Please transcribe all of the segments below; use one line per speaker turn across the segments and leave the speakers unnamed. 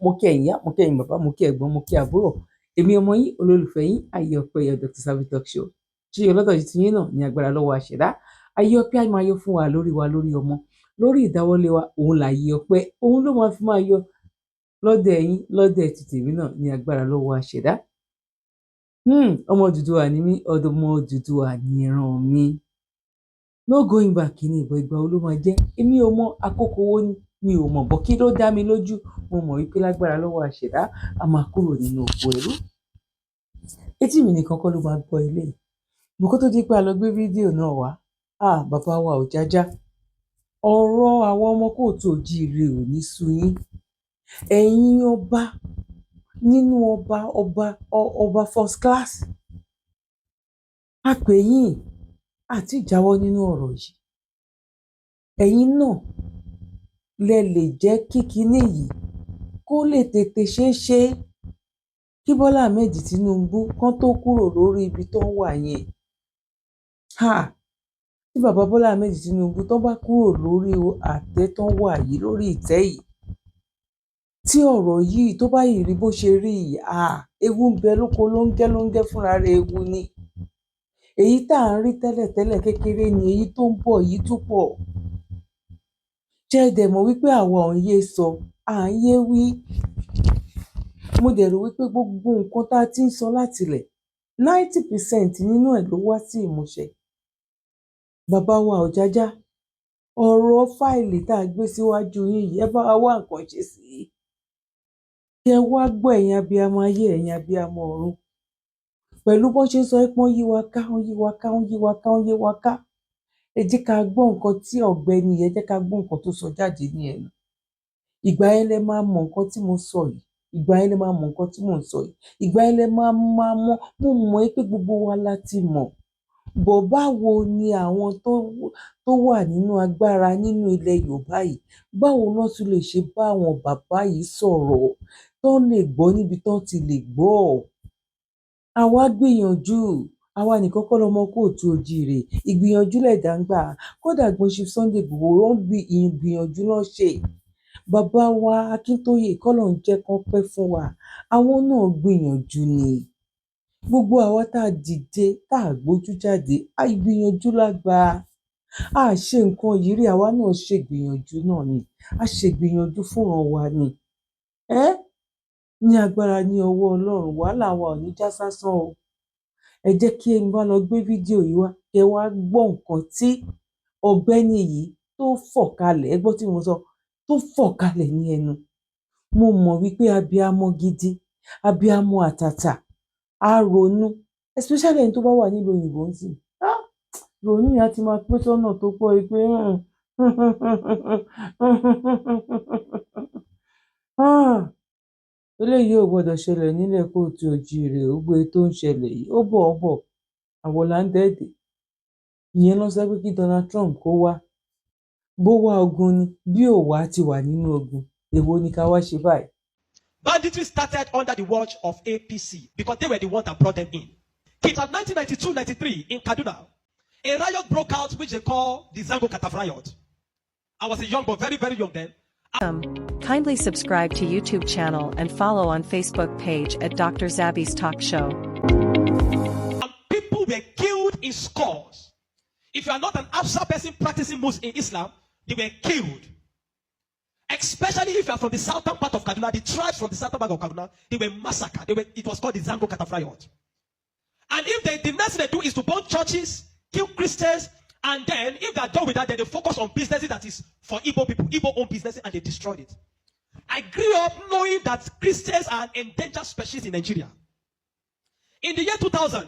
mo kí ẹ̀yin ìyá, mo kí ẹ̀yin bàbá, mo kí ẹ̀gbọ́n, mo kí àbúrò. Èmi ọmọ yín, olólùfẹ́ yín, ayé ọpẹ́ yọ Dr. Savvy Talk Show. Ṣé ọlọ́dọ̀ yìí ti yín náà ní agbára lọ́wọ́ àṣẹ̀dá? Ayé ọpẹ́ á máa yọ fún wa, lórí ọmọ, lórí ìdáwọ́lé wa, òun láyé ọpẹ́, òun ló máa fi máa yọ lọ́dẹ̀ yín, lọ́dẹ̀ ti tèmi náà ní agbára lọ́wọ́ àṣẹ̀dá. Ọmọ Odùduwà ni mí, ọmọ Odùduwà ni ìran mi. No going back ní ìbọn ìgbà wo ló máa jẹ́. Èmi ò mọ àkókò wo ni, mi ò mọ̀ bọ́ kí ló dá mi lójú. Mo mọ̀ wípé lágbára lọ́wọ́ àṣẹ̀dá, a máa kúrò nínú oko ẹrú. Etí mi nìkan kọ́ ló máa gbọ́ ilé. Bùkún tó di pé a lọ gbé fídíò náà wá. Bàbá wa ò jájá. Ọ̀rọ̀ àwọn ọmọ kóòtù òjíire ò ní sú yín. Ẹ̀yin ọba nínú ọba first class. A pè yín àti ìjáwọ́ nínú ọ̀rọ̀ yìí. Ẹ̀yin náà lẹ lè jẹ́ kí kinní yìí kó lè tètè ṣeé ṣe kí Bọ́lá Ahmed Tinubu kán tó kúrò lórí ibi tó ń wà yẹn. Tí bàbá Bọ́lá Ahmed Tinubu tó bá kúrò lórí àtẹ tó ń wà yìí, lórí ìtẹ́ yìí, tí ọ̀rọ̀ yìí tó bá yìí rí bó ṣe rí yìí, ewu ń bẹ lóko lóńgẹ́ fúnra rẹ̀, ewu ni. Èyí tá à ń rí tẹ́lẹ̀tẹ́lẹ̀ kékeré ni, èyí tó ń bọ̀ yìí tún pọ̀. Ṣé ẹ dẹ̀ mọ̀ wípé àwa ò ń yé sọ, à ń yé wí. Mo dẹ̀ rò wípé gbogbo nǹkan tá a ti ń sọ látilẹ̀, 90% nínú ẹ̀ ló wá sí ìmúṣẹ. Bàbá wa ò jájá. Ọ̀rọ̀ fáìlì tá a gbé síwájú yín yìí, ẹ bá wa wá nǹkan ṣe sí i. Kẹ wá gbọ́ ẹ̀yin abiyamọ ayé, ẹ̀yin abiyamọ ọ̀run. Pẹ̀lú bó ṣe ń sọ pé wọ́n yí wa ká, wọ́n yí wa ká, wọ́n yí wa ká, wọ́n yí wa ká. Ẹ jẹ́ ká gbọ́ nǹkan tí ọ̀gbẹ́ni yẹn, jẹ́ ká gbọ́ nǹkan tó sọ jáde ní ẹnu. Ìgbà yẹn lẹ máa mọ nǹkan tí mo sọ yìí. Ìgbà yẹn lẹ máa mọ nǹkan tí mò ń sọ yìí. Ìgbà yẹn lẹ máa mọ̀, mo mọ̀ pé gbogbo wa la ti mọ̀. Bọ̀ báwo ni àwọn tó wà nínú agbára nínú ilẹ̀ Yorùbá yìí, báwo náà tún lè ṣe bá àwọn bàbá yìí sọ̀rọ̀ tó lè gbọ́ níbi tó ti lè gbọ́? Àwa gbìyànjú, àwa nìkan kọ́ lọmọ kóòtù òjíire, ìgbìyànjú lẹ̀dá ń gbà. Kódà Gbọ̀nsẹ̀ Sunday Igboho wọ́n ìgbìyànjú náà ṣe. Bàbá wa Akíntóyè kọ́lọ̀ ń jẹ́ kán pẹ́ fún wa. Àwọn náà gbìyànjú ni. Gbogbo àwa tá a dìde, tá a gbójú jáde, ìgbìyànjú lágbà. A ṣe nǹkan yìí rí, àwa náà ṣe ìgbìyànjú náà ni. A ṣe ìgbìyànjú fúnran wa ni. Ní agbára ní ọwọ́ Ọlọ́run, wàhálà wa ò ní já sásán o. Ẹ jẹ́ kí n bá lọ gbé fídíò yìí wá, kẹ wá gbọ́ nǹkan tí ọ̀gbẹ́ni yìí tó fọ̀ kalẹ̀. Ẹ gbọ́ tí mo sọ, tó fọ̀ kalẹ̀ ní ẹnu. Mo mọ̀ wípé abiyamọ gidi, abiyamọ àtàtà, á ronú, especially ẹni tó bá wà nílùú òyìnbó ń sìn. Ronú yẹn á ti máa pé sọ́nà tó pọ̀ pé eléyìí ò gbọdọ̀ ṣẹlẹ̀ nílẹ̀ kóòtù òjíire. Gbogbo èyí tó ń ṣẹlẹ̀ yìí, ó bọ̀. Àwọn là ń dẹ́ẹ̀dẹ̀. Ìyẹn ló sọ pé kí Donald Trump kó wá. Bó wá ogun ni, bí ò wá ti wà nínú ogun, èwo ni ká wá ṣe báyìí?
Banditry started under the watch of APC because they were the ones that brought them in. It was 1992-93 in Kaduna. A riot broke out which they call the Zango Kataf riot. I was a young boy, very, very young then.
Kindly subscribe to YouTube channel and follow on Facebook page at Dr. Zabby's Talk Show.
And people were killed in scores. If you are not an Afsa person practicing Muslim in Islam, they were killed. Especially if you are from the southern part of Kaduna, the tribes from the southern part of Kaduna, they were massacred. It was called the Zango Kataf riot. And if the next thing they do is to burn churches, kill Christians, and then if they're done with that, then they focus on businesses that is for Igbo people, Igbo-owned businesses, and they destroyed it. I grew up knowing that Christians are an endangered species in Nigeria. In the year 2000,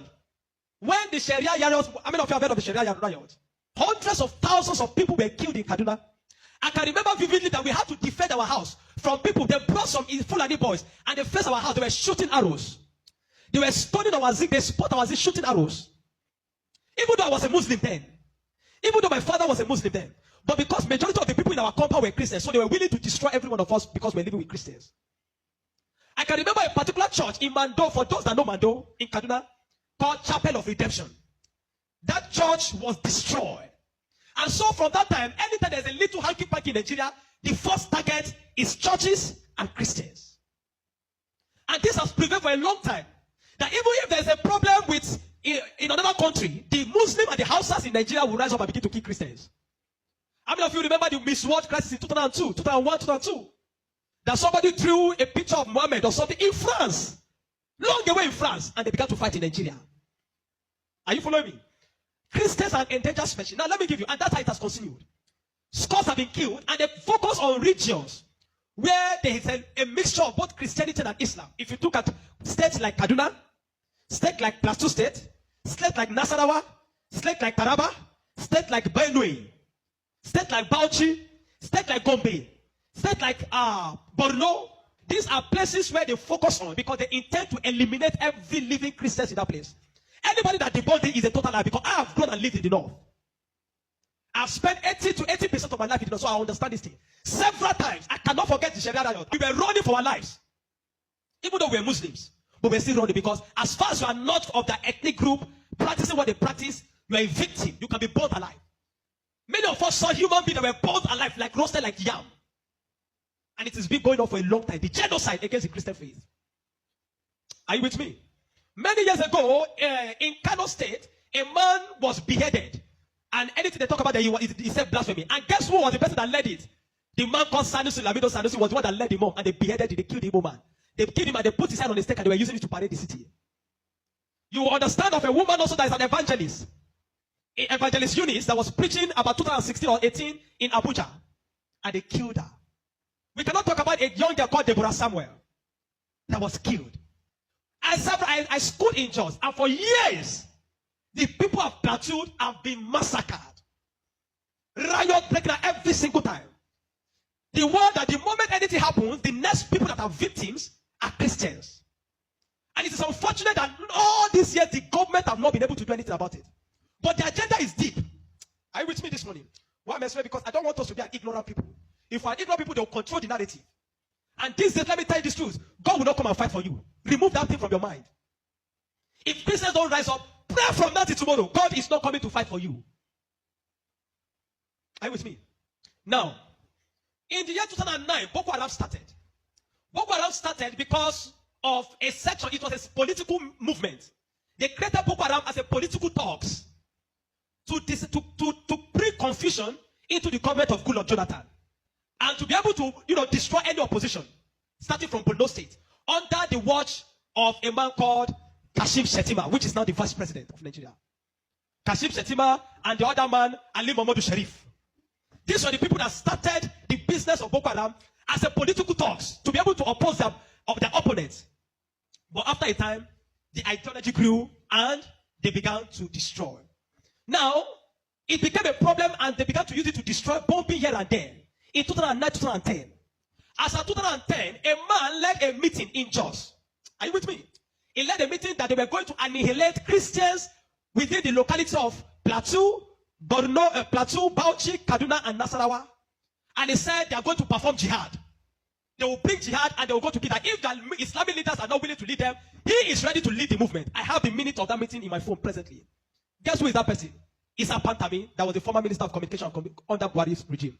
when the Sharia riots, how many of you have heard of the Sharia riot? Hundreds of thousands of people were killed in Kaduna. I can remember vividly that we had to defend our house from people. They brought some Fulani boys, and they faced our house. They were shooting arrows. They were stoning our zinc. They spot our zinc, shooting arrows. Even though I was a Muslim then, even though my father was a Muslim then, but because majority of the people in our compound were Christians, so they were willing to destroy every one of us because we're living with Christians. I can remember a particular church in Mando, for those that know Mando, in Kaduna, called Chapel of Redemption. That church was destroyed. And so from that time, anytime there's a little hanky-panky in Nigeria, the first target is churches and Christians. And this has prevailed for a long time. That even if there's a problem with in another country, the Muslim and the Hausas in Nigeria will rise up and begin to kill Christians. How many of you remember the Miss World crisis in 2002, 2001, 2002? That somebody drew a picture of Muhammad or something in France, long away in France, and they began to fight in Nigeria. Are you following me? Christians are endangered species. Now let me give you, and that's how it has continued. Scores have been killed, and they focus on regions where there is a mixture of both Christianity and Islam. If you look at states like Kaduna, states like Plateau State, states like Nasarawa, states like Taraba, states like Benue, states like Bauchi, states like Gombe, states like Borno. These are places where they focus on because they intend to eliminate every living Christian in that place. Anybody that debunks it is a total lie because I have grown and lived in the north. I've spent 80 to 80% of my life in the north, so I understand this thing. Several times, I cannot forget the Sharia riot. We were running for our lives. Even though we're Muslims, but we're still running because as far as you are not of that ethnic group, practicing what they practice, you are a victim. You can be burned alive. Many of us saw human beings that were burned alive, like roasted like yam. And it has been going on for a long time. The genocide against the Christian faith. Are you with me? Many years ago, in Kenu State, a man was beheaded. And anything they talk about, he said blasphemy. And guess who was the person that led it? The man called Sanusi, Lamido Sanusi, was the one that led him up. And they beheaded him, they killed the Igbo man. They killed him and they put his head on the stake and they were using it to parade the city. You will understand of a woman also that is an evangelist. Evangelist Eunice that was preaching about 2016 or 18 in Abuja. And they killed her. We cannot talk about a young girl called Deborah Samuel that was killed. I schooled in Jos, and for years, the people of Plateau have been massacred. Riot breaking out every single time. The word that the moment anything happens, the next people that are victims are Christians. And it is unfortunate that all these years the government have not been able to do anything about it. But the agenda is deep. Are you with me this morning? Why am I saying? Because I don't want us to be an ignorant people. If we are ignorant people, they will control the narrative. And these days, let me tell you this truth. God will not come and fight for you. Remove that thing from your mind. If Christians don't rise up, pray from now till tomorrow. God is not coming to fight for you. Are you with me? Now, in the year 2009, Boko Haram started. Boko Haram started because of a section. It was a political movement. They created Boko Haram as a political talks to bring confusion into the government of Goodluck Jonathan. And to be able to, destroy any opposition, starting from Borno State, under the watch of a man called Kashim Shettima, which is now the vice president of Nigeria. Kashim Shettima and the other man, Ali Mohammed Sharif. These were the people that started the business of Boko Haram as a political talks to be able to oppose their opponents. But after a time, the ideology grew and they began to destroy. Now, it became a problem and they began to use it to destroy, bombing here and there. In 2009, 2010. As of 2010, a man led a meeting in Jos. Are you with me? He led a meeting that they were going to annihilate Christians within the locality of Plateau, Borno, Plateau, Bauchi, Kaduna, and Nasarawa. And he said they are going to perform jihad. They will bring jihad and they will go to kill them. If the Islamic leaders are not willing to lead them, he is ready to lead the movement. I have the minute of that meeting in my phone presently. Guess who is that person? Issa Pantami, that was the former minister of communication under Buhari's regime.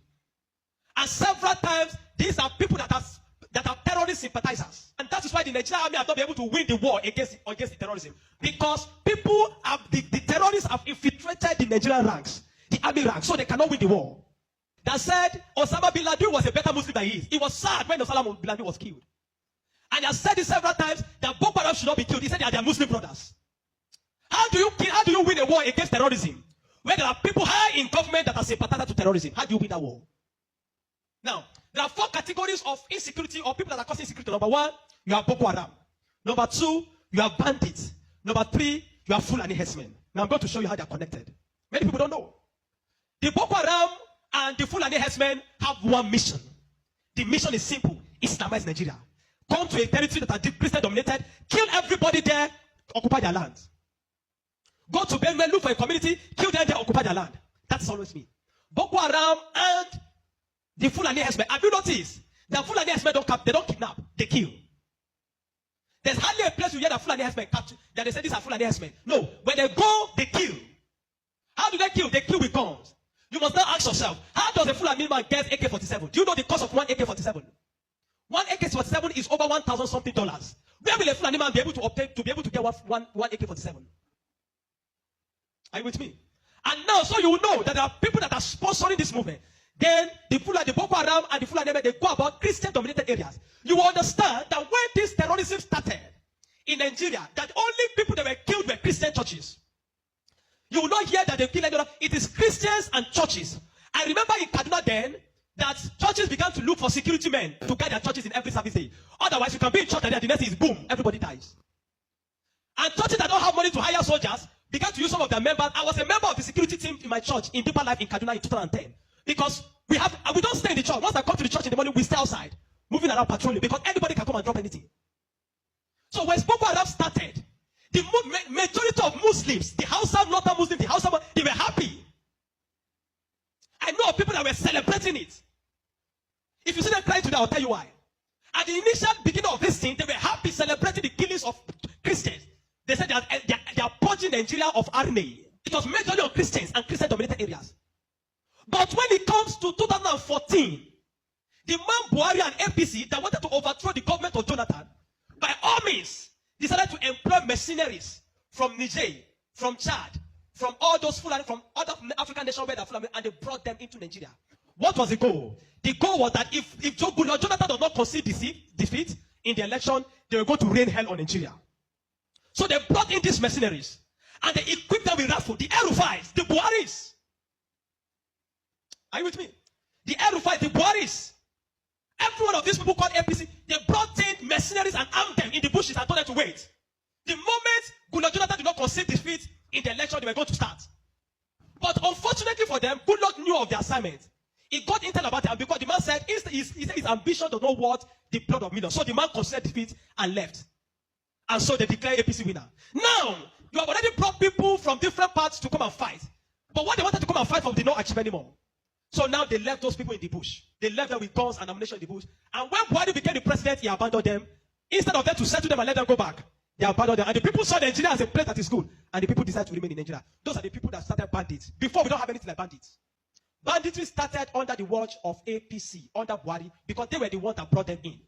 And several times, these are people that are terrorist sympathizers. And that is why the Nigerian army have not been able to win the war against the terrorism. Because the terrorists have infiltrated the Nigerian ranks, the army ranks, so they cannot win the war. That said, Osama bin Laden was a better Muslim than he is. He was sad when Osama bin Laden was killed. And he has said it several times that Boko Haram should not be killed. He said they are their Muslim brothers. How do you win a war against terrorism? When there are people high in government that are sympathizers to terrorism, how do you win that war? Now, there are 4 categories of insecurity or people that are causing insecurity. Number 1, you have Boko Haram. Number 2, you have bandits. Number 3, you have Fulani herdsmen. Now I'm going to show you how they are connected. Many people don't know. The Boko Haram and the Fulani herdsmen have one mission. The mission is simple: Islamize Nigeria. Come to a territory that are Christian dominated, kill everybody there, occupy their land. Go to Benue, look for a community, kill them there, occupy their land. That's always me. Boko Haram and the Fulani herdsmen. Have you noticed that Fulani herdsmen they don't kidnap, they kill? There's hardly a place you hear that Fulani herdsmen capture that they say these are Fulani herdsmen. No, when they go, they kill. How do they kill? They kill with guns. You must now ask yourself, how does a Fulani man get AK-47? Do you know the cost of one AK-47? One AK-47 is over $1,000 something. Where will a Fulani man be able to obtain to be able to get one AK-47? Are you with me? And now, so you will know that there are people that are sponsoring this movement. Then the Fulani, the Boko Haram, and the Fulani, they go about Christian-dominated areas. You will understand that when this terrorism started in Nigeria, that only people that were killed were Christian churches. You will not hear that they killed anyone. It is Christians and churches. I remember in Kaduna then that churches began to look for security men to guide their churches in every service day. Otherwise, you can be in church and then the next is boom, everybody dies. And churches that don't have money to hire soldiers began to use some of their members. I was a member of the security team in my church in Deeper Life in Kaduna in 2010. Because we don't stay in the church. Once I come to the church in the morning, we stay outside, moving around patrolling, because anybody can come and drop anything. So when Boko Haram started, the majority of Muslims, the Hausa, Northern Muslims, the Hausa, they were happy. I know of people that were celebrating it. If you see them crying today, I'll tell you why. At the initial beginning of this thing, they were happy celebrating the killings of Christians. They said they are purging Nigeria of army. It was majorly on Christians and Christian-dominated areas. But when it comes to 2014, the man Buhari and APC that wanted to overthrow the government of Jonathan, by all means, decided to employ mercenaries from Niger, from Chad, from all those Fulani, from other African nations where they're Fulani, and they brought them into Nigeria. What was the goal? The goal was that if Jonathan does not concede defeat in the election, they were going to rain hell on Nigeria. So they brought in these mercenaries, and they equipped them with rifles, the El-Rufais, the Buharis. Are you with me? The El-Rufais, the Buharis. Every one of these people called APC, they brought in mercenaries and armed them in the bushes and told them to wait. The moment Jonathan did not concede defeat in the election, they were going to start. But unfortunately for them, Goodluck knew of the assignment. He got intel about it, because the man said his ambition does not worth the blood of millions. So the man conceded defeat and left. And so they declared APC winner. Now, you have already brought people from different parts to come and fight. But what they wanted to come and fight for did not achieve anymore. So now they left those people in the bush. They left them with guns and ammunition in the bush. And when Buhari became the president, he abandoned them. Instead of them to settle them and let them go back, they abandoned them. And the people saw Nigeria as a place that is good. And the people decided to remain in Nigeria. Those are the people that started bandits. Before, we don't have anything like bandits. Banditry started under the watch of APC, under Buhari, because they were the ones that brought them in.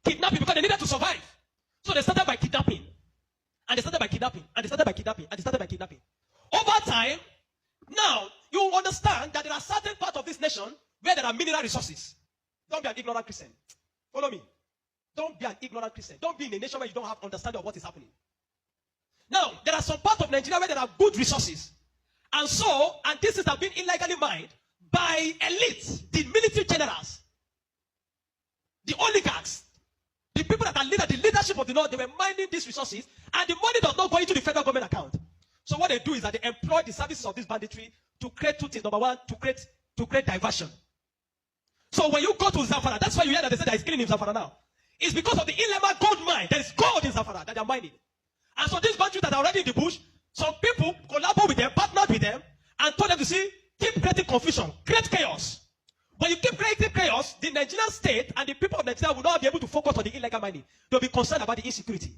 Kidnapping, because they needed to survive. So they started by kidnapping. And they started by kidnapping. And they started by kidnapping. And they started by kidnapping. Over time, now, you understand that there are certain parts of this nation where there are mineral resources. Don't be an ignorant Christian. Follow me. Don't be an ignorant Christian. Don't be in a nation where you don't have understanding of what is happening. Now, there are some parts of Nigeria where there are good resources. And so, and this is have been illegally mined by elites, the military generals, the oligarchs, the people that are the leadership of the North. They were mining these resources, and the money does not go into the federal government account. So what they do is that they employ the services of this banditry to create two things. Number one, to create diversion. So when you go to Zamfara, that's why you hear that they say that it's killing in Zamfara now. It's because of the Ilema gold mine. There is gold in Zamfara that they are mining. And so these bandits that are already in the bush, some people collaborate with them, partnered with them, and told them to see, keep creating confusion, create chaos. When you keep creating chaos, the Nigerian state and the people of Nigeria will not be able to focus on the illegal mining. They'll be concerned about the insecurity.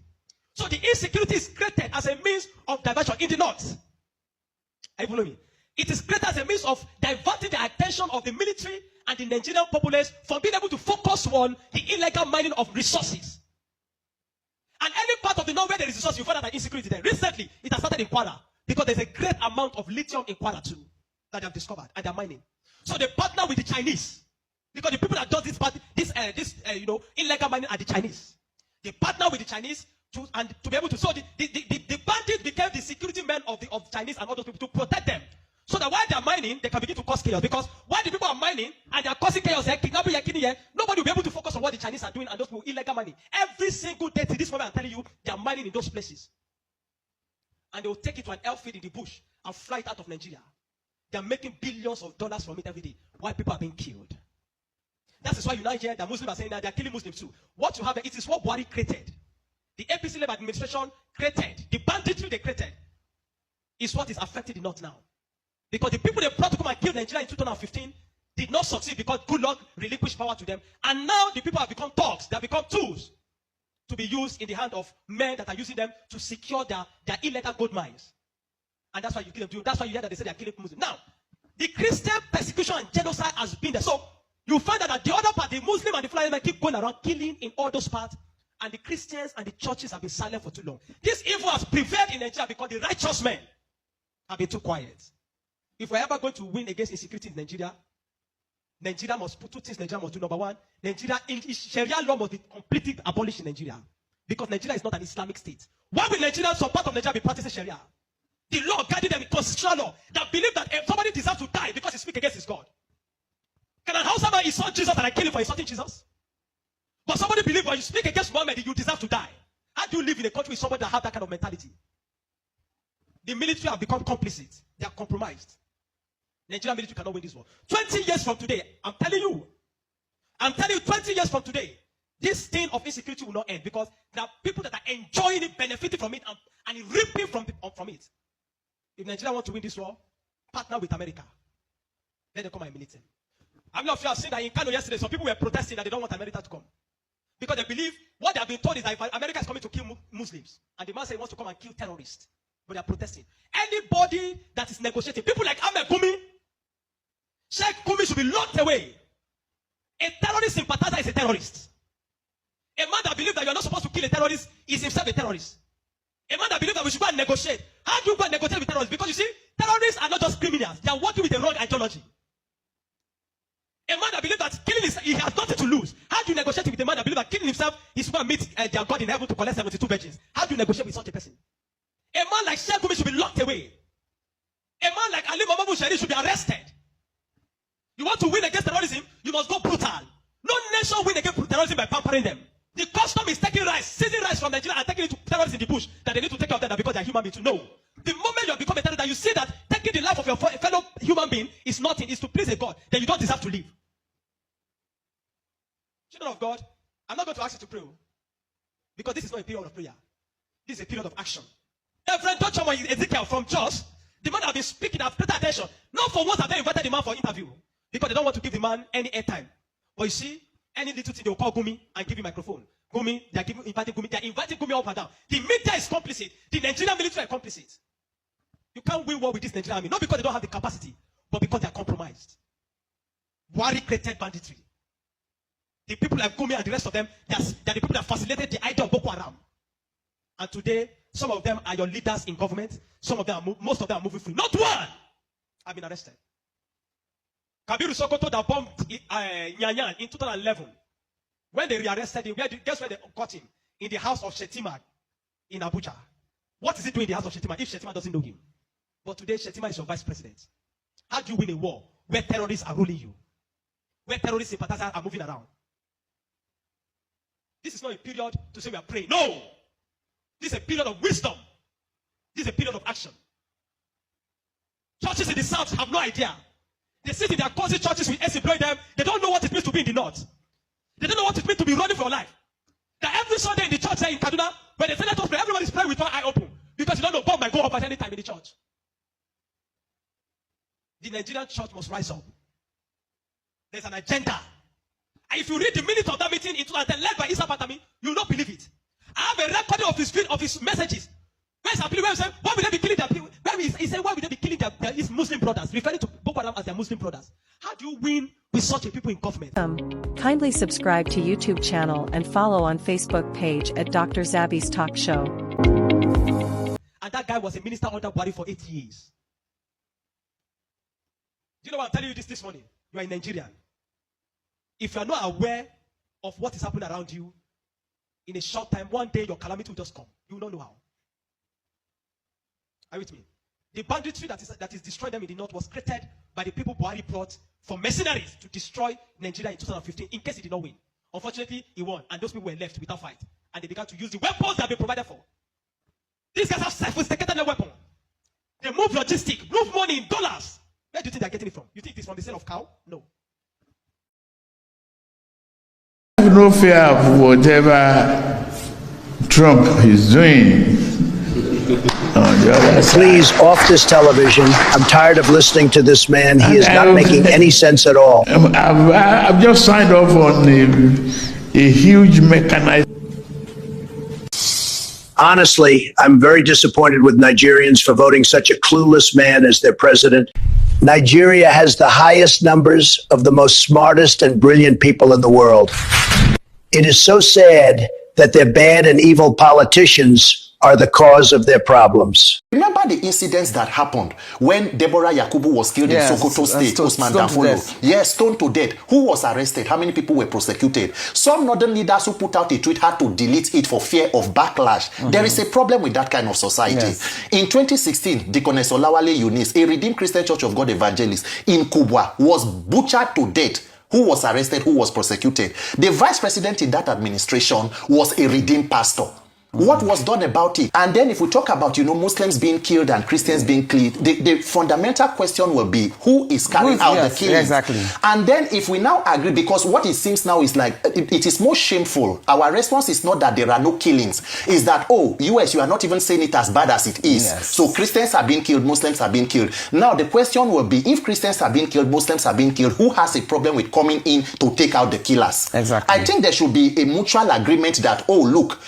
So the insecurity is created as a means of diversion in the north. Are you following me? It is created as a means of diverting the attention of the military and the Nigerian populace from being able to focus on the illegal mining of resources. And any part of the north where there is resource, you find out that insecurity there. Recently, it has started in Kwara, because there's a great amount of lithium in Kwara too that they have discovered, and they're mining. So they partner with the Chinese, because the people that do this illegal mining are the Chinese. They partner with the Chinese to be able to. So the bandits became the security men of Chinese and all those people to protect them. So that while they are mining, they can begin to cause chaos. Because while the people are mining and they are causing chaos here, kidnapping here, killing here, nobody will be able to focus on what the Chinese are doing and those people illegal mining. Every single day to this moment, I'm telling you, they are mining in those places. And they will take it to an airfield in the bush and fly it out of Nigeria. They are making billions of dollars from it every day while people are being killed. That is why you now hear that Muslims are saying that they are killing Muslims too. What you have, it is what Buhari created. The APC-led administration created, the banditry they created, is what is affecting the North now. Because the people they brought to come and kill Nigeria in 2015 did not succeed because Goodluck relinquished power to them. And now the people have become thugs. They have become tools to be used in the hand of men that are using them to secure their illegal gold mines. And that's why you kill them. That's why you hear that they say they are killing Muslims. Now, the Christian persecution and genocide has been there. So you find that at the other part, the Muslim and the Fulani men keep going around killing in all those parts. And the Christians and the churches have been silent for too long. This evil has prevailed in Nigeria because the righteous men have been too quiet. If we're ever going to win against insecurity in Nigeria, Nigeria must put two things Nigeria must do. Number one, Sharia law must be completely abolished in Nigeria. Because Nigeria is not an Islamic state. Why will Nigerians, some part of Nigeria, be practicing Sharia? The law guiding them, constitutional law, that believe that if somebody deserves to die because he speaks against his God. Can an Hausa man insult Jesus and I kill him for insulting Jesus? But somebody believes when you speak against Muhammad, you deserve to die. How do you live in a country with somebody that has that kind of mentality? The military have become complicit. They are compromised. Nigerian military cannot win this war. 20 years from today, I'm telling you, 20 years from today, this thing of insecurity will not end because there are people that are enjoying it, benefiting from it, and reaping from it. If Nigeria wants to win this war, partner with America. Let them come and militate. I mean, if you have seen that in Kenu yesterday, some people were protesting that they don't want America to come. Because they believe what they have been told is that if America is coming to kill Muslims, and the man said he wants to come and kill terrorists, but they are protesting. Anybody that is negotiating, people like Ahmed Gumi, Sheikh Gumi should be locked away. A terrorist sympathizer is a terrorist. A man that believes that you are not supposed to kill a terrorist is himself a terrorist. A man that believes that we should go and negotiate. How do you go and negotiate with terrorists? Because you see, terrorists are not just criminals. They are working with the wrong ideology. A man that believes that killing is, he has nothing to lose. How do you negotiate with a man that believes that killing himself is going to meet their God in heaven to collect 72 virgins? How do you negotiate with such a person? A man like Sheikh Gumi should be locked away. A man like Ali Muhammad Bushari should be arrested. You want to win against terrorism, you must go brutal. No nation win against terrorism by pampering them. The custom is taking rice, seizing rice from Nigeria and taking it to terrorists in the bush that they need to take care of them because they are human beings. To know. The moment you have become a terrorist, that you see that taking the life of your fellow human being is nothing, is to please a God, then you don't deserve to live. Children of God, I'm not going to ask you to pray because this is not a period of prayer. This is a period of action. Reverend Dr. Ezekiel from Jos, the man have been speaking, have paid attention. Not for once have they invited the man for interview because they don't want to give the man any airtime. But you see, any little thing they will call Gumi and give him microphone. Gumi, they are inviting Gumi up and down. The media is complicit. The Nigerian military are complicit. You can't win war with this Nigerian army, not because they don't have the capacity, but because they are compromised. Buhari created banditry. The people like Gumi and the rest of them, they are the people that facilitated the idea of Boko Haram. And today, some of them are your leaders in government. Some of them, most of them are moving free. Not one have been arrested. Kabiru Sokoto that bombed Nyanyan in 2011. When they rearrested him, guess where they caught him? In the house of Shetima in Abuja. What is he doing in the house of Shetima if Shetima doesn't know him? But today, Shetima is your vice president. How do you win a war where terrorists are ruling you? Where terrorist sympathizers are moving around? This is not a period to say we are praying. No! This is a period of wisdom. This is a period of action. Churches in the south have no idea. They sit in their cozy churches with employ them. They don't know what it means to be in the north. They don't know what it means to be running for your life. That every Sunday in the church there in Kaduna, when they say let us pray, everybody is praying with one eye open. Because you don't know, God might go up at any time in the church. The Nigerian church must rise up. There's an agenda. And if you read the minutes of that meeting in 2010 led by Isa Patami, you will not believe it. I have a recording of his messages. Where he said, why will they be killing their people? He said, why will they be killing his Muslim brothers? Referring to Boko Haram as their Muslim brothers. How do you win with such a people in government?
Kindly subscribe to YouTube channel and follow on Facebook page at Dr. Zabby's Talk Show.
And that guy was a minister under Buhari for 8 years. Do you know what I'm telling you this morning? You are a Nigerian. If you are not aware of what is happening around you, in a short time, one day your calamity will just come. You will not know how. Are you with me? The banditry that is destroying them in the north was created by the people Buhari brought for mercenaries to destroy Nigeria in 2015 in case he did not win. Unfortunately, he won, and those people were left without fight. And they began to use the weapons that they provided for. These guys have sophisticated their weapon. They move logistics, move money in dollars. Where do you think they're getting it from? You think it's from the sale of cow? No.
I have no fear of whatever Trump is doing.
Please, off this television. I'm tired of listening to this man. He is not making any sense at all.
I've just signed off on a huge mechanized.
Honestly, I'm very disappointed with Nigerians for voting such a clueless man as their president. Nigeria has the highest numbers of the most smartest and brilliant people in the world. It is so sad that their bad and evil politicians are the cause of their problems.
Remember the incidents that happened when Deborah Yakubu was killed in Sokoto State, Usman Danfolo? Yes, stoned to death. Who was arrested? How many people were prosecuted? Some northern leaders who put out a tweet had to delete it for fear of backlash. There is a problem with that kind of society. In 2016, Deaconess Olawale Eunice, a Redeemed Christian Church of God evangelist in Kubwa, was butchered to death. Who was arrested? Who was prosecuted? The vice president in that administration was a redeemed pastor. What was done about it? And then if we talk about, Muslims being killed and Christians being killed, the fundamental question will be, who is carrying out the killing?
Exactly.
And then if we now agree, because what it seems now is like, it is more shameful. Our response is not that there are no killings. Is that, US, you are not even saying it as bad as it is. So Christians are being killed, Muslims are being killed. Now the question will be, if Christians are being killed, Muslims are being killed, who has a problem with coming in to take out the killers?
Exactly.
I think there should be a mutual agreement that, look,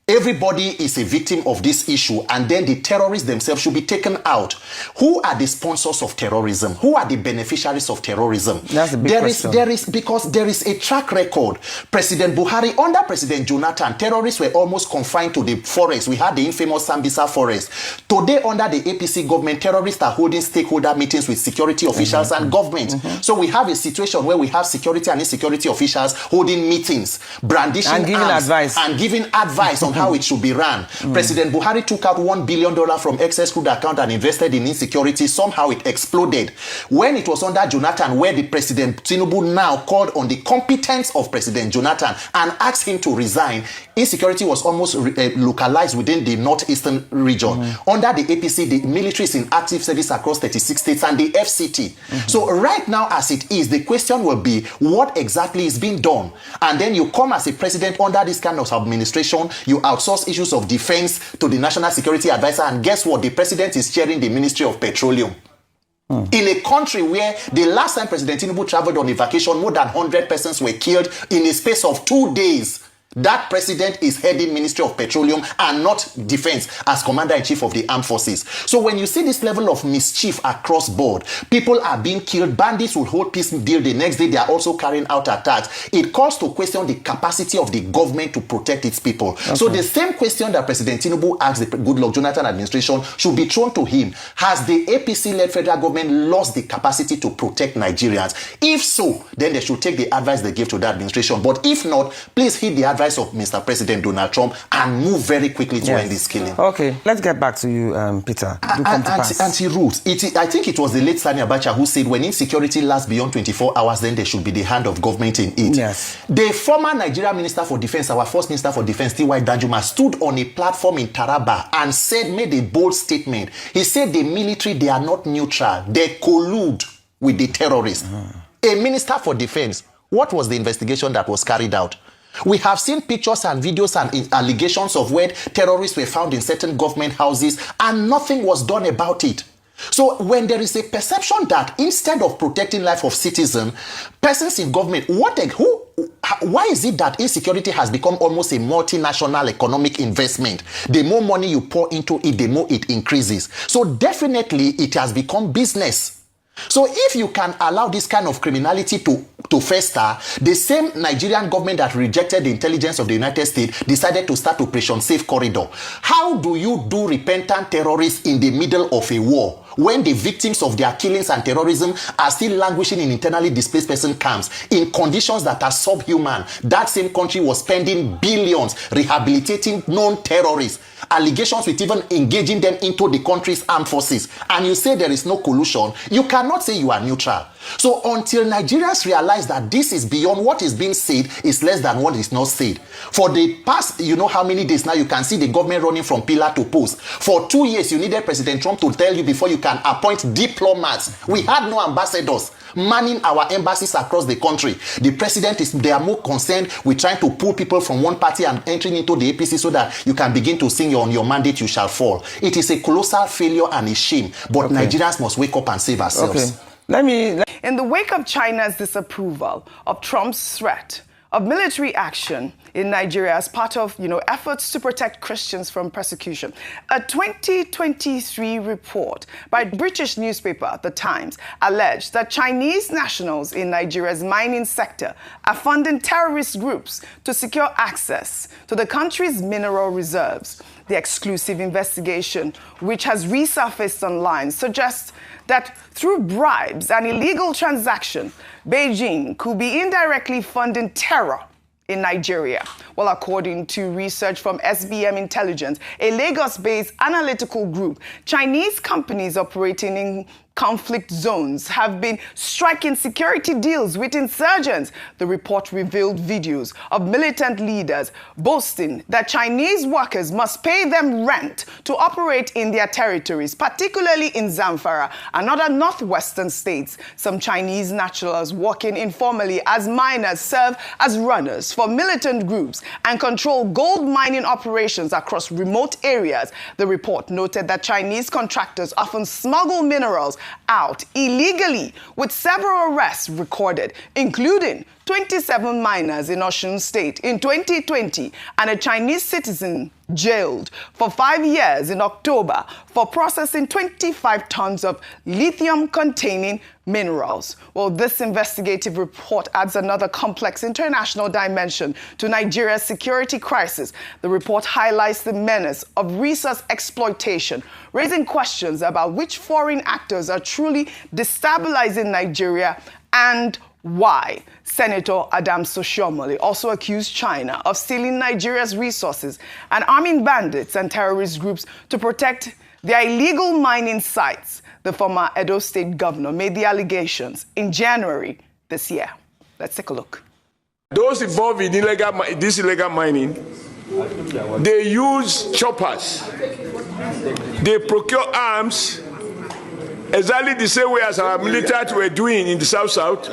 everybody is a victim of this issue, and then the terrorists themselves should be taken out. Who are the sponsors of terrorism? Who are the beneficiaries of terrorism?
That's the big question.
Because there is a track record. President Buhari, under President Jonathan, terrorists were almost confined to the forest. We had the infamous Sambisa forest. Today, under the APC government, terrorists are holding stakeholder meetings with security officials and government. So we have a situation where we have security and insecurity officials holding meetings, brandishing
and
giving advice on how it should be run. President Buhari took out $1 billion from excess crude account and invested in insecurity. Somehow it exploded. When it was under Jonathan, where the President Tinubu now called on the competence of President Jonathan and asked him to resign, insecurity was almost localized within the northeastern region. Under the APC, the military is in active service across 36 states and the FCT. So right now, as it is, the question will be, what exactly is being done? And then you come as a president under this kind of administration, you outsource issues of defense to the National Security Advisor, and guess what? The president is chairing the Ministry of Petroleum. In a country where the last time President Tinubu traveled on a vacation, more than 100 persons were killed in a space of 2 days. That president is heading Ministry of Petroleum and not Defense as Commander-in-Chief of the Armed Forces. So when you see this level of mischief across board, people are being killed, bandits will hold peace deal the next day, they are also carrying out attacks. It calls to question the capacity of the government to protect its people. So the same question that President Tinubu asked the Goodluck Jonathan administration should be thrown to him. Has the APC-led federal government lost the capacity to protect Nigerians? If so, then they should take the advice they give to the administration. But if not, please heed the advice of Mr. President Donald Trump and move very quickly to end this killing.
Okay, let's get back to you, Peter.
Anti-roots. I think it was the late Sani Abacha who said when insecurity lasts beyond 24 hours, then there should be the hand of government in it. The former Nigerian Minister for Defense, our first Minister for Defense, T.Y. Danjuma, stood on a platform in Taraba and made a bold statement. He said the military, they are not neutral. They collude with the terrorists. A Minister for Defense. What was the investigation that was carried out? We have seen pictures and videos and allegations of where terrorists were found in certain government houses and nothing was done about it. So when there is a perception that instead of protecting life of citizens, persons in government, why is it that insecurity has become almost a multinational economic investment? The more money you pour into it, the more it increases. So definitely it has become business. So if you can allow this kind of criminality to fester, the same Nigerian government that rejected the intelligence of the United States decided to start Operation Safe Corridor. How do you do repentant terrorists in the middle of a war when the victims of their killings and terrorism are still languishing in internally displaced person camps in conditions that are subhuman? That same country was spending billions rehabilitating known terrorists, allegations with even engaging them into the country's armed forces, and you say there is no collusion. You cannot say you are neutral. So until Nigerians realize that this is beyond what is being said is less than what is not said. For the past, how many days now, you can see the government running from pillar to post. For 2 years, you needed President Trump to tell you before you can appoint diplomats. We had no ambassadors manning our embassies across the country. The president they are more concerned with trying to pull people from one party and entering into the APC so that you can begin to sing on your mandate you shall fall. It is a colossal failure and a shame, but Nigerians must wake up and save ourselves.
In
the wake of China's disapproval of Trump's threat of military action in Nigeria as part of, efforts to protect Christians from persecution. A 2023 report by British newspaper The Times alleged that Chinese nationals in Nigeria's mining sector are funding terrorist groups to secure access to the country's mineral reserves. The exclusive investigation, which has resurfaced online, suggests that through bribes and illegal transactions, Beijing could be indirectly funding terror in Nigeria. Well, according to research from SBM Intelligence, a Lagos-based analytical group, Chinese companies operating in conflict zones have been striking security deals with insurgents. The report revealed videos of militant leaders boasting that Chinese workers must pay them rent to operate in their territories, particularly in Zamfara and other northwestern states. Some Chinese nationals working informally as miners serve as runners for militant groups and control gold mining operations across remote areas. The report noted that Chinese contractors often smuggle minerals out illegally, with several arrests recorded, including 27 miners in Osun State in 2020 and a Chinese citizen jailed for 5 years in October for processing 25 tons of lithium-containing minerals. Well, this investigative report adds another complex international dimension to Nigeria's security crisis. The report highlights the menace of resource exploitation, raising questions about which foreign actors are truly destabilizing Nigeria and why. Senator Adam Soshomole also accused China of stealing Nigeria's resources and arming bandits and terrorist groups to protect their illegal mining sites. The former Edo State governor made the allegations in January this year. Let's take a look.
Those involved in this illegal mining, they use choppers. They procure arms exactly the same way as our military were doing in the South.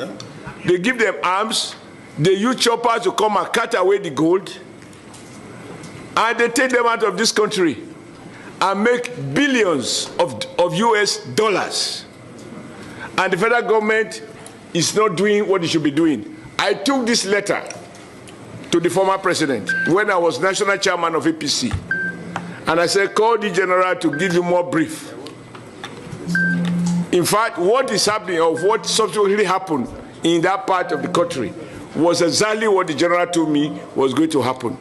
They give them arms, they use choppers to come and cut away the gold, and they take them out of this country and make billions of US dollars. And the federal government is not doing what it should be doing. I took this letter to the former president when I was national chairman of APC, and I said, call the general to give you more brief. In fact, what is happening, or what subsequently happened in that part of the country, was exactly what the general told me was going to happen.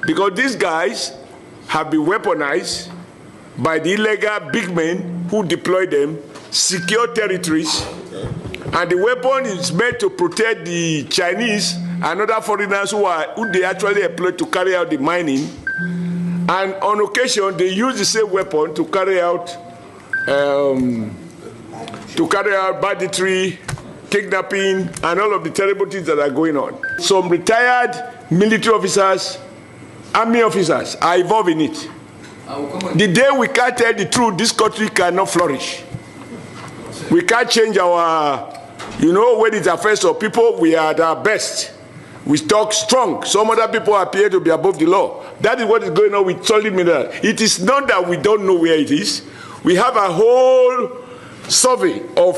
Because these guys have been weaponized by the illegal big men who deploy them, secure territories, and the weapon is meant to protect the Chinese and other foreigners who they actually employ to carry out the mining. And on occasion, they use the same weapon to carry out banditry, kidnapping, and all of the terrible things that are going on. Some retired military officers, army officers are involved in it. The day we can't tell the truth, this country cannot flourish. We can't change our, when it affects our people, we are at our best. We talk strong. Some other people appear to be above the law. That is what is going on with solid mineral. It is not that we don't know where it is. We have a whole survey of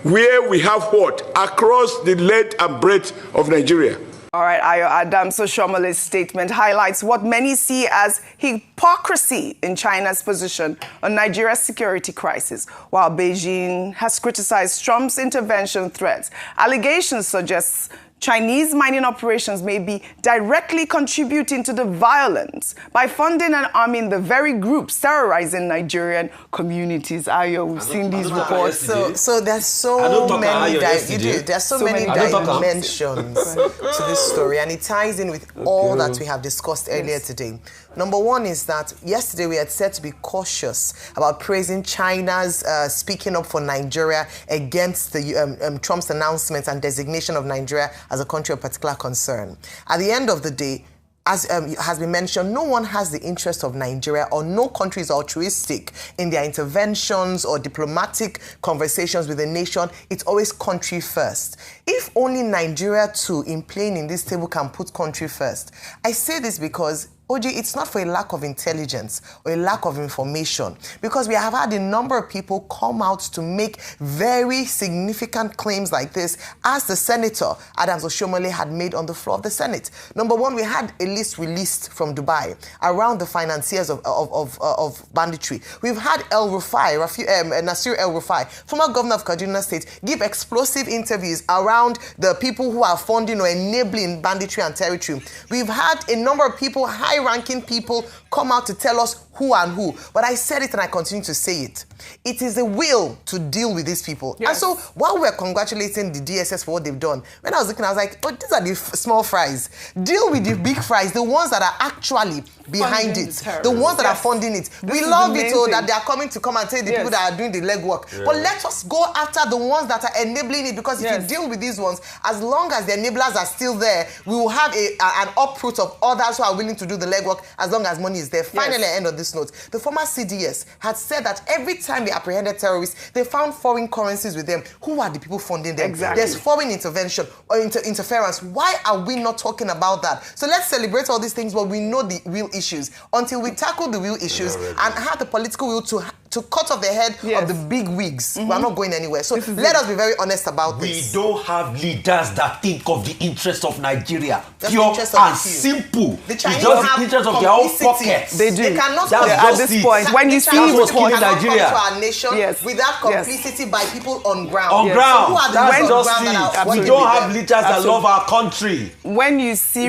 where we have what across the length and breadth of Nigeria.
All right, Ayo Adam Soshomole's statement highlights what many see as hypocrisy in China's position on Nigeria's security crisis. While Beijing has criticized Trump's intervention threats, allegations suggest Chinese mining operations may be directly contributing to the violence by funding and arming the very groups terrorizing Nigerian communities. Ayo, we've seen these reports.
So there's so many dimensions to this story, and it ties in with all that we have discussed earlier today. Number one is that yesterday we had said to be cautious about praising China's speaking up for Nigeria against the Trump's announcement and designation of Nigeria as a country of particular concern. At the end of the day, as has been mentioned, no one has the interest of Nigeria, or no country is altruistic in their interventions or diplomatic conversations with a nation. It's always country first. If only Nigeria too, in playing in this table, can put country first. I say this because Oji, it's not for a lack of intelligence or a lack of information, because we have had a number of people come out to make very significant claims like this, as the Senator Adams Oshiomhole had made on the floor of the Senate. Number one, we had a list released from Dubai around the financiers of banditry. We've had Nasir El-Rufai, former governor of Kaduna State, give explosive interviews around the people who are funding or enabling banditry and territory. We've had a number of people, high-ranking people, come out to tell us who and who. But I said it and I continue to say it. It is a will to deal with these people. Yes. And so while we're congratulating the DSS for what they've done, when I was looking, I was like, oh, these are the small fries. Deal with the big fries, the ones that are actually behind it, the ones that are funding it. We love it, that they are coming to come and tell the people that are doing the legwork. Yeah. But let us go after the ones that are enabling it, because if you deal with these ones, as long as the enablers are still there, we will have an uproot of others who are willing to do the legwork, as long as money is there. Finally, at the end of this note, the former CDS had said that every time they apprehended terrorists, they found foreign currencies with them. Who are the people funding them? Exactly. There's foreign intervention or interference. Why are we not talking about that? So let's celebrate all these things, but we know the real issues. Until we tackle the real issues and have the political will to cut off the head of the big wigs, we're not going anywhere. So let us be very honest about this.
We don't have leaders that think of the interest of Nigeria. Pure and simple.
The Chinese
it's just the interest of their own pockets.
They do. They cannot
at this point. When you see
what's killing Nigeria
to our nation without complicity by people on ground.
On ground.
So
That's just it. We don't have leaders that love our country.
When you see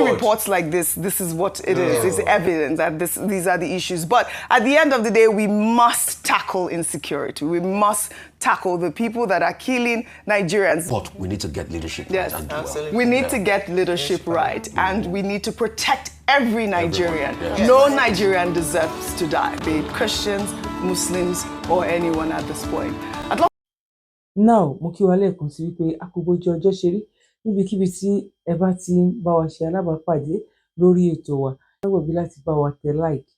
reports like this is what it is. It's evident that these are the issues. But at the end of the day, we must tackle insecurity. We must tackle the people that are killing Nigerians.
But we need to get leadership right and do well.
We need to get leadership right, and we need to protect every Nigerian. No Nigerian deserves to die, be it Christians, Muslims, or anyone at this point.
Now, mo kí wa lẹ́ẹ̀kan sí wípé a kú bójú ọjọ́ ṣe rí níbikíbi tí ẹ bá ti ń bá wa ṣe alábàápàdé lórí ètò wa. Ẹ má gbàgbé láti bá wa tẹ like,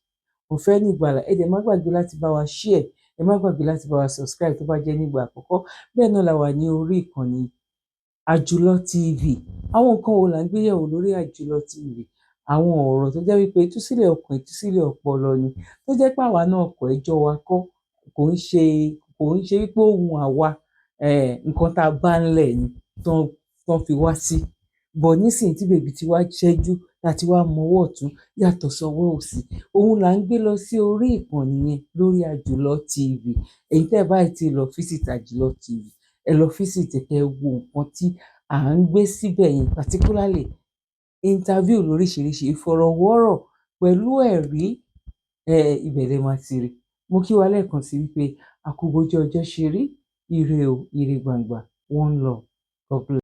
ọ̀fẹ́ ní ìgbàlà. Ẹ dẹ̀ má gbàgbé láti bá wa share. Ẹ má gbàgbé láti bá wa subscribe tó bá jẹ́ nígbà àkọ́kọ́. Bẹ́ẹ̀ náà la wà ní orí ìkànnì Àjùlọ TV. Àwọn nǹkan wo là ń gbé yẹ̀wò lórí Àjùlọ TV? Àwọn ọ̀rọ̀ tó jẹ́ wípé ìtúsílẹ̀ ọkàn, ìtúsílẹ̀ ọpọlọ ni. Tó jẹ́ pé àwa náà kọ́ ẹjọ́ wa kọ́, kò ń ṣe wípé ohun àwa nǹkan tá a bá ń lẹ̀ ni tán fi wá sí. Bọ̀ nísìnyí tí bèbí ti wá ṣẹ́jú láti wá mọwọ́ ọ̀tún yàtọ̀ sọ́wọ́ òsì. Òun là ń gbé lọ sí orí ìkànnì yẹn lórí Àjùlọ TV. Èyí tẹ́ báyìí ti lọ visit Àjùlọ TV. Ẹ lọ visit kẹ́ wo nǹkan tí à ń gbé síbẹ̀ yẹn, particularly interview lóríṣiríṣi, ìfọ̀rọ̀wọ́rọ̀ pẹ̀lú ẹ̀rí ìbẹ̀rẹ̀ máa ti rí. Mo kí wa lẹ́ẹ̀kan sí wípé a kú bójú ọjọ́ ṣe rí. Ire o, ire gbàngbà, one love. God bless.